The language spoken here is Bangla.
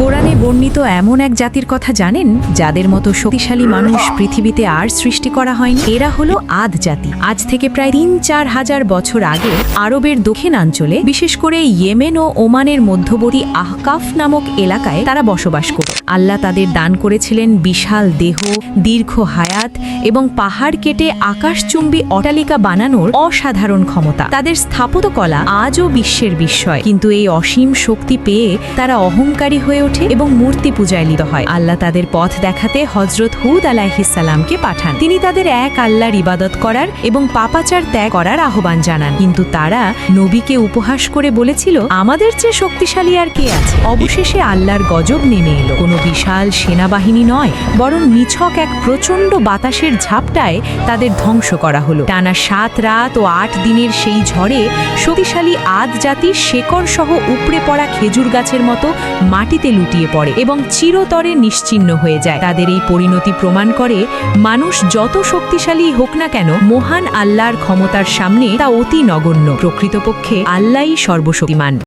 কোরআনে বর্ণিত এমন এক জাতির কথা জানেন যাদের মতো শক্তিশালী মানুষ পৃথিবীতে আর সৃষ্টি করা হয়নি? এরা হলো আদ জাতি। আজ থেকে প্রায় ৩-৪ হাজার বছর আগে আরবের দক্ষিণাঞ্চলে, বিশেষ করে ইয়েমেন ও ওমানের মধ্যবর্তী আহকাফ নামক এলাকায় তারা বসবাস করত। আল্লাহ তাদের দান করেছিলেন বিশাল দেহ, দীর্ঘ হায়াত এবং পাহাড় কেটে আকাশচুম্বী অট্টালিকা বানানোর অসাধারণ ক্ষমতা। তাদের স্থাপত্যকলা আজও বিশ্বের বিস্ময়, কিন্তু এই অসীম শক্তি পেয়ে তারা অহংকারী হয়ে ওঠে এবং মূর্তি পূজায় লিপ্ত হয়। আল্লাহ তাদের পথ দেখাতে হযরত হুদ আলাইহিস সালামকে পাঠান। তিনি তাদের এক আল্লাহর ইবাদত করার এবং পাপাচার ত্যাগ করার আহ্বান জানান, কিন্তু তারা নবীকে উপহাস করে বলেছিল, আমাদের চেয়ে শক্তিশালী আর কে আছে? অবশেষে আল্লাহর গজব নেমে এলো। কোনো বিশাল সেনাবাহিনী নয়, বরং নিছক এক প্রচণ্ড বাতাসের ঝাপটায় তাদের ধ্বংস করা হলো। টানা ৭ রাত ও ৮ দিনের সেই ঝড়ে শক্তিশালী আদ জাতির শেকড় সহ উপড়ে পড়া খেজুর গাছের মতো মাটিতে লুটিয়ে পড়ে এবং চিরতরে নিশ্চিহ্ন হয়ে যায়। তাদের এই পরিণতি প্রমাণ করে, মানুষ যত শক্তিশালী হোক না কেন, মহান আল্লাহর ক্ষমতার সামনে তা অতি নগণ্য। প্রকৃতপক্ষে আল্লাহই সর্বশক্তিমান।